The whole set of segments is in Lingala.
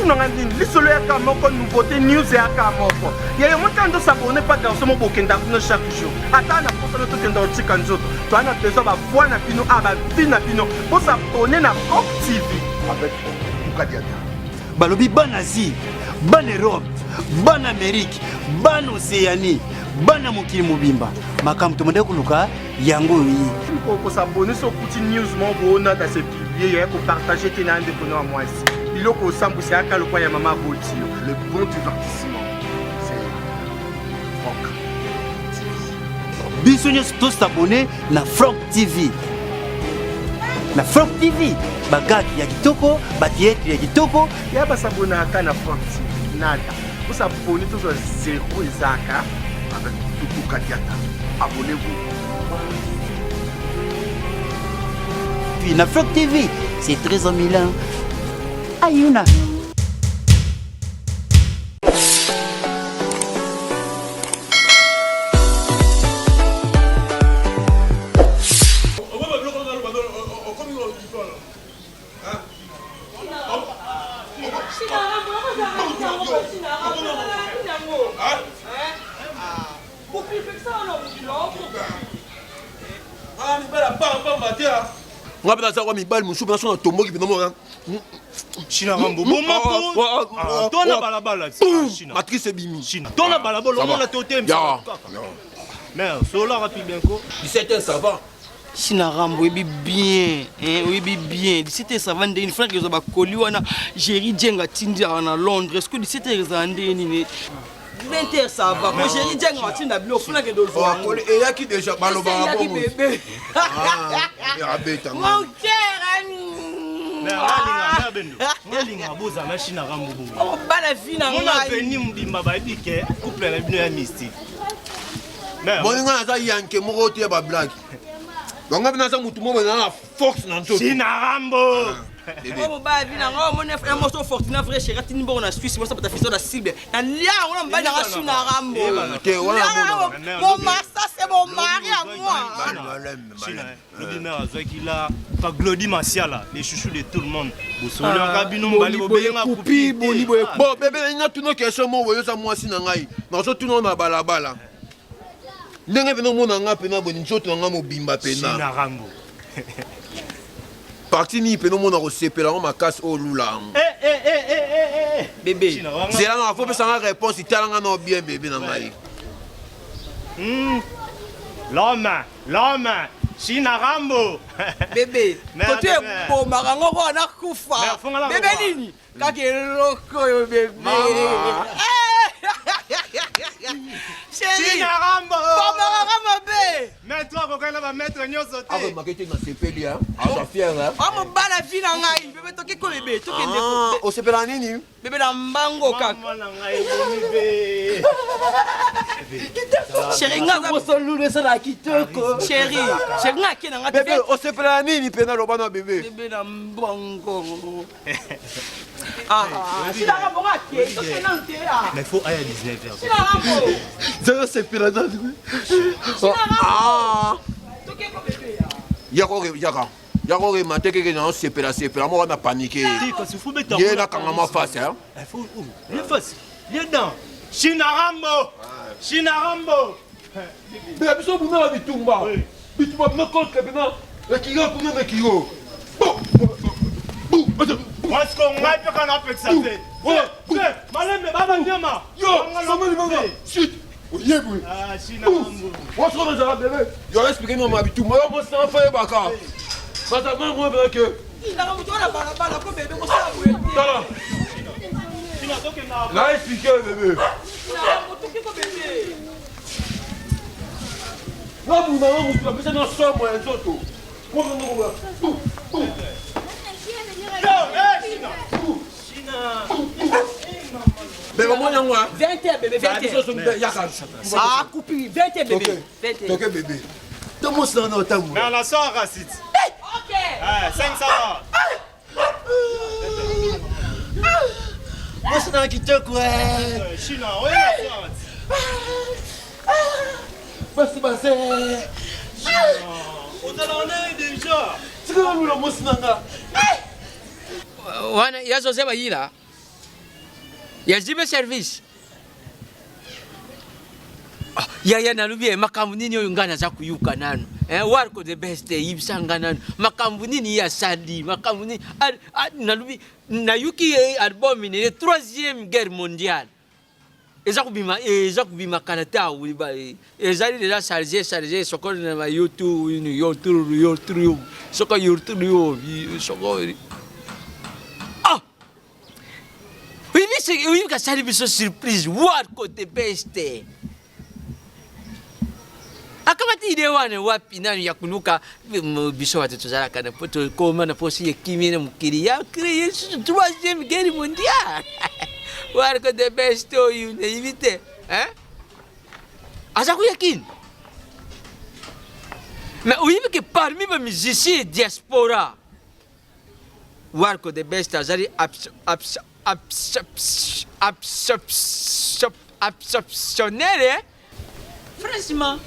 Nous n'avons pas solo ya kamoko nouveauté news ya kamoko. Il y a un temps de s'abonner pas dans ce moment chaque jour. Attends na posa no tokenda otika nzoto. Tu as besoin ba voix na pino aba vie na pino pour s'abonner na Front TV avec Mukadiata. Balobi ban Asie, ban Europe, ban Amérique, ban Océanie, ban mokili mobimba. Makamto monde kuluka yango yi. Pour s'abonner sur petit news mon bona dans ce publier et pour partager tes nande pour nous à moi ici. Il faut sambu c'est aka le ya mama Bolti. Le bon divertissement. C'est Franck. Bisogna tous s'abonner na Franck TV. Na Franck TV. Bagaki ya kitoko, batietri ya kitoko. Ya ba s'abonner aka na Franck TV. Nada. Pour s'abonner tous zéro ezaka avec Mukadiata. Abonnez-vous. Puis na Franck TV, c'est 13 ans Milan. Ayuna. Nga bela za kwa mibali mushu bela sona tomboki bina mo. China Rambo. Bomako. Tona balabala. China. Matrice bimi. China. Tona balabala on a totem. Ya. Mais solo rapide bien ko. 17h ça va. China Rambo oui bien, oui bien. 17h ça va ndeni frère que za ba koli wana Jerry Jenga tindi na Londres. Est-ce que 17h za ndeni 20h ça va. Moi Jerry Jenga tinda bilo funa que do zo. Et ya qui déjà baloba bon. Bébé. Ya beta. Mon cœur ami. Ngalinga boza na China Rambo. Oh bala vie na ngai. On a venu mbimba ba dike couple na bino ya mystique. Moninga za yanke moko te ba blague. Donc on a ça mutu mo na force na nzoto. China Rambo. Oh ba vie na ngo mo ne frère mo so fortuna frère chéri tini bo na Suisse mo ça ta fiso da cible. Na lia on ba na China Rambo. Ke wana mon massa c'est mon mari à moi. China. Le bimère azaki la ka Glody Masiala, les chouchous de tout le monde. Bosolo ka bino mbali bo benga kupi boni bo. Bon bébé ina tuno question mo boyo sa mwasi na ngai. Na so tuno na balabala. Ndenge pena mona nga pena boni nzoto nga mobimba pena. China Rambo. Parti ni pena mona ko sepela ma casse au lula. Bébé. C'est là na faut pesa nga réponse italanga no bien bébé na ngai. L'homme. China Rambo. Bébé. Quand tu es beau marango na kufa. Bébé nini? Kakeloko yo bébé. Chérie. China Rambo. Bon bébé. Mais toi kokela ba mettre nyoso te. Ah marketing na sepeli hein. Ah fier hein. Ah mo bala vie na ngai. Bébé toki ko bébé, toki ndeko. O sepela nini? Bébé na mbango kaka. Mama na ngai bébé. Chérie nga boso lule ça la kitoko. Chérie nga kena nga bébé o sepela nini pena lo bana bébé. Bébé na mbango. Ah, si la Rambo ke, toki nante ah. Mais faut aller à 19h. Si la Rambo. Ça sepela dans. Ah. Toki ko bébé ya. Yako remate que non sepela moi on a paniqué. Il là quand ma face hein. Il faut les face. Les dents. China Rambo. China Rambo. Mais biso buna bitumba. Bitumba me contre bina. Le kigo pour me kigo. Moi ce qu'on m'a fait qu'on a fait ça fait. Ouais. Malem baba nyama. Yo, ça me demande. Chut. Oyebou. Ah China Rambo. Moi ce qu'on a bébé. Yo expliquer moi bitumba. Moi c'est en fait baka. Ça moi bien que. Il a remonté la balabala ko bébé ko ça oui. Là expliquer bébé. Là vous maman vous avez besoin de soin moi un autre. Moi bébé moi yangwa 20 bébé 20. Ah coupi 20 bébé. 20. OK bébé. Comment ça dans ta Mais on la sort raciste. OK. 500. Moi c'est dans kitoko China, ouais. Merci passé. On t'a donné déjà. C'est que nous la mosinanga. Wana ya José Bayila. ya zibe service yaya nalobi makambo nini oyo ngai naza kuyuka nano Warco the best yibisanga nano makambo nini ya sali makambo nini nalobi nayuki album ni le 3e guerre mondiale eza kubima kanata awuliba ezali déjà chargé soko na YouTube soko oui ka sali biso surprise Warco the best akamati ide wane wapi nani ya kunuka biso watu tuzalaka na poto koma na posi yekimi na mukiri ya créer 3e guerre mondiale Warco the best you ne invite aza kuyakin mais oui que parmi les musiciens diaspora Warco the best azali absorptionnel franchement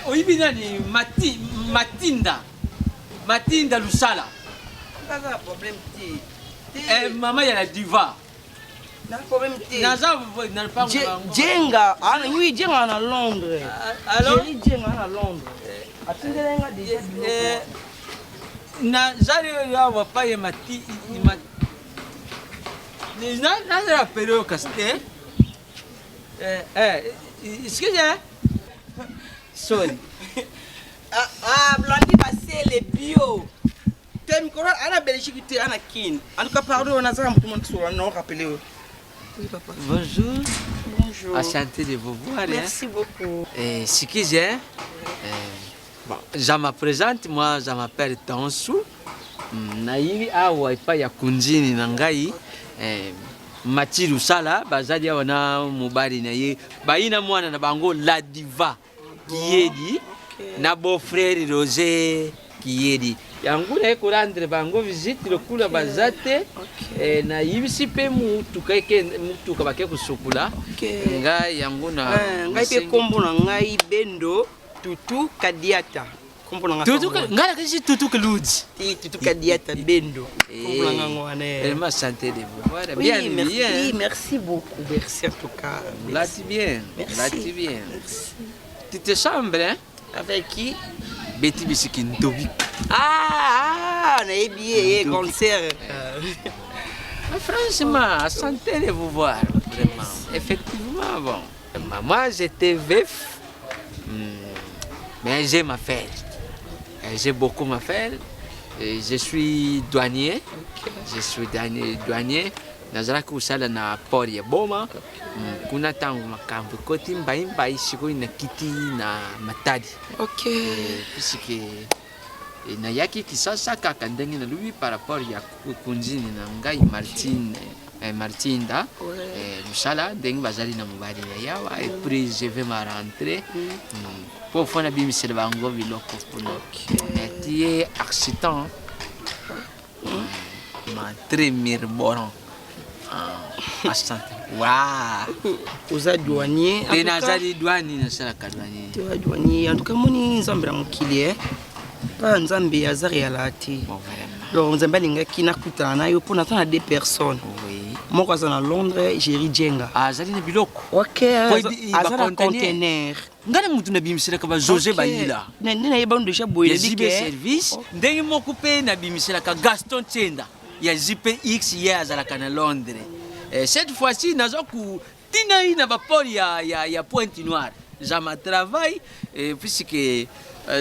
oyibi nani Matinda Lusala Pas problème mama ya la diva na problème te naza na pas Jenga oui Jenga na Londres alors Jenga na Londres atindelenga déjà na zali ya wapa ya na la période casté excusez sorry Blondie passé les bio Tem ko ana Belgique te ana kin en tout cas pardon on a ça tout le monde sur non rappeler oui papa bonjour enchanté de vous voir merci beaucoup ce que j'ai bon je me présente moi je m'appelle Tansu nayibi awa ipa ya kunjini na ngai Mati Lusala bazali wana mobali na ye bayina mwana na bango la diva Kiyedi na beau frère Roger Kiyedi yangu na ekolandre bango visite lokula bazate na yibisi pe mutuka bake kusukula ngai yangu na ngai pe kombo na ngai Bendo Tutu Kadiata kombo na ngai ngai kasi Tutu Keludzi Tutu Kadiata Bendo kombo na ngai wana tellement santé de vous voir bien merci beaucoup merci en tout cas là tu bien tu te chambres hein avec qui Betty Bisiki Ntobi on a bien concert franchement santé de vous voir vraiment effectivement bon moi j'étais veuf mais j'aime ma faire j'ai beaucoup ma faire je suis douanier nazalaki kosala na port ya boma kuna ntango makambo ekoti mbaimbai sikoyo nakiti na Matadi puisque nayaki Kisasa kaka ndenge nalobi par rapport ya kunjini na ngai Martinda Lusala ndenge bazali na mobali na yawa et puis je vais me rentrer po fona bimisela bango biloko kuna tie accident ma très mirboran Waouh! Aux douaniers. Et nazali douanier na sala kadouanier. Tu as douanier. En tout cas, moni nzambe la mokili pas nzambe azari ya lati. Bon vraiment. Donc nzambe linga kina kutana na yo pour n'attendre 2 personnes. Oui. Moko azana Londres, Jerry Jenga. Azali na biloko. OK. Azana conteneur. Ngana mutu na bimisela ka ba José Balila. Nena yeba déjà boye bike service. Ndenge moko pe na bimisela ka Gaston Tchenda. Ya JPX ya azalaka na Londres. Cette fois-ci, nous avons tina vapeur ya Pointe-Noire. J'ai ma travail puisque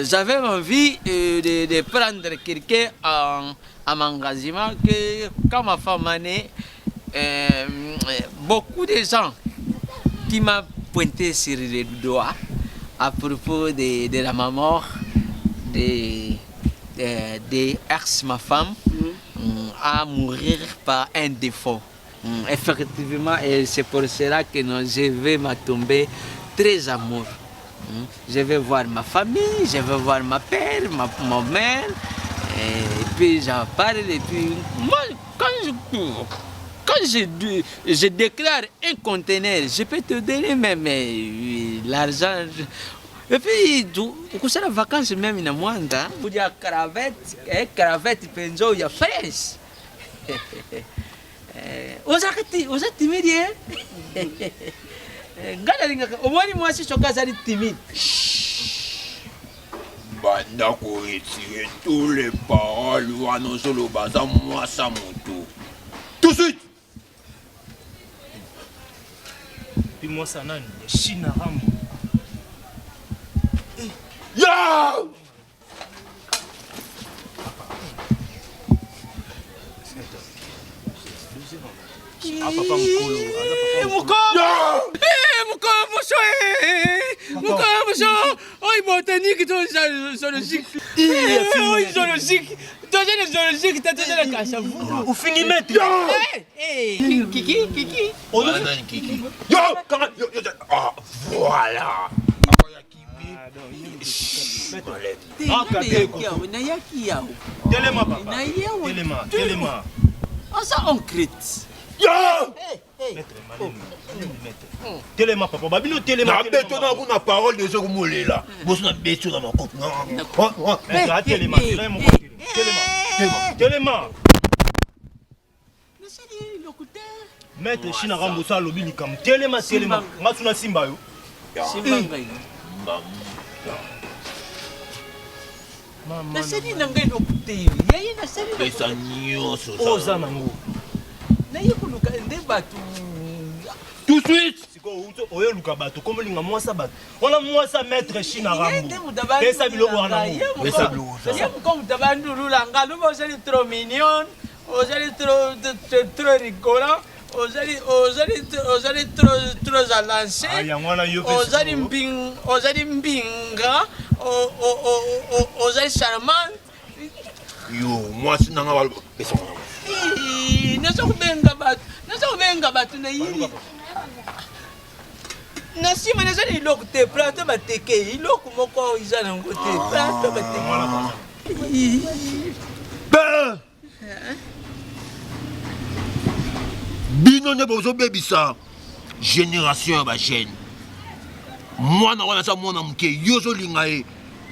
j'avais envie de prendre quelqu'un en engagement que quand ma femme a né, beaucoup de gens qui m'ont pointé sur le doigt à propos de la mort de ex ma femme à mourir par un défaut. Effectivement, et c'est pour cela que je vais me tomber très amoureux. Je vais voir ma famille, je vais voir ma père, ma mère, et puis j'en parle, et puis moi, quand je déclare un conteneur, je peux te donner même l'argent. Et puis, au la vacances même, il y a moins de cravate, penjo, il y a fraîche. oza timide nga nalingaka omwani mwasi soki azali timide. banda koretire tous les paroles wana ozoloba aza mwasa moto tout de suite. Puis moi ça nani China Rambo. Ya! Ah papa mukolo, Oi, botanique, zoologique. Oi, zoologique. Zoologique, t'as déjà la cache à vous. Ou fini maître. Kiki. Kiki. Yo, ah, voilà. Téléma. On s'en concrète. Yo! Téléma papa, babino téléma. Na beto na kuna parole de zoko molela. Boso na beto na makoko. Téléma, téléma. Maître China Rambo ça lobi likam. Téléma. Ngasuna simba yo. Simba ngai. Nasali nangai lokuteyi. Yayi nasali. Pesa nyonso. Oza nango. Naye kuluka nde batu. Tout de suite. Siko oyo luka bato komolinga mwasa bato. Wana mwasa maître China Rambo. Pesa biloko wana. Pesa biloko. Yem comme tabandulu langa, nous vous allez trop mignon, vous allez trop rigolant. Vous allez trop à lancer. Vous allez mbinga. Vous allez charmant. Yo, moi c'est nanga walo. Pesa wana. Nasobenga batu na yini. Nasima nazali iloko te plato bateke iloko moko iza nango te plato bateke. Bino ne bozo bebisa génération ya ba jeune. Mwana wana sa mwana muke yozo lingae.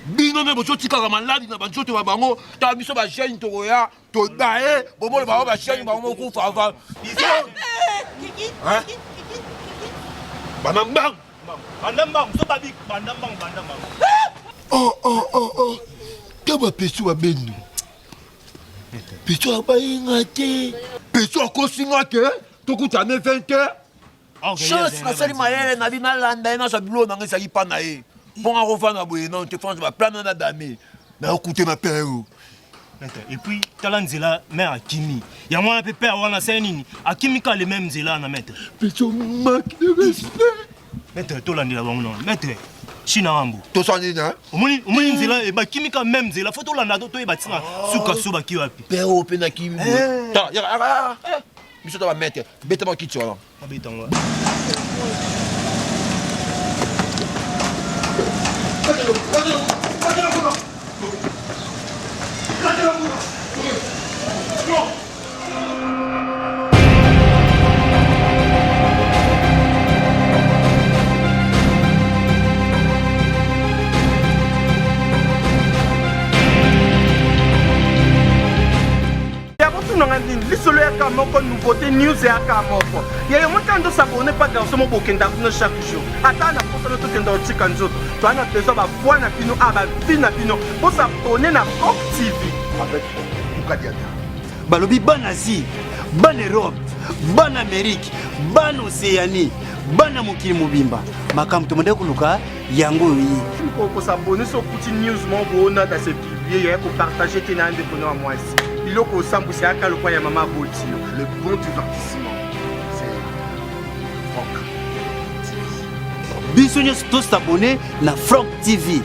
Bino ne bozo tikaka maladi na banzoto ba bango ta biso ba jeune to ya to bae bobo ba ba jeune ba mo ku fa fa. Hein? Bandambang. So babi bandambang. Oh. Kaba peso wa bendo. Peso abainga te. Peso akosinga te. Tokuta ne 20 heures. Chance na sali mayele na bina landa na sabilo na ngesa yipa na e. Ponga rofana boye non te France ba plan na dame. Na okuté ma père. Et puis talanzela mère Akimi. Ya mwana pe père wana senini. Akimi ka le même zela na maître. Peso manque de respect. Maître tolandela bango non. Maître China Rambo. To sani na. Omoni nzela e ba kimika même zela faut tolanda to e batinga suka soba ki wapi. Père ope na kimi. Ta ya. Biso ta ba mettre. Beta ba kitso là. Abetanga. lisolo yaka moko nouveauté news yaka moko yayo motando s'abonner pas garçon mo bokenda kuno chaque jour ata na posano tokenda otika nzoto toana besoin bavoi na bino bavi na bino po s'abonner na Rock TV avec Tukadiata. balobi bana Asie, bana Europe, bana Amérique, bana Océanie, bana mokili mobimba makambo tomode kuluka yango yi ko s'abonner sur petit news mo bona da se publier ya ko partager te na ndeko na mwasi biloko osambwisa yaka lokwa ya mama boti Le bon divertissement, c'est Franck TV. biso nyonso tosabone na Franck TV.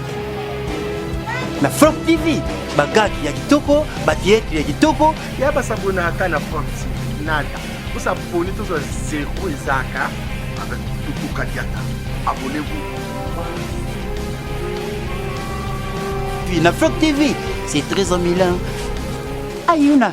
Na Franck TV bagaki ya kitoko batietri ya kitoko ya basabona aka na Franck TV nada osabone tozwa zero ezaka Avec Tukadiata. Abonnez-vous. puis na Franck TV c'est très en Milan ayuna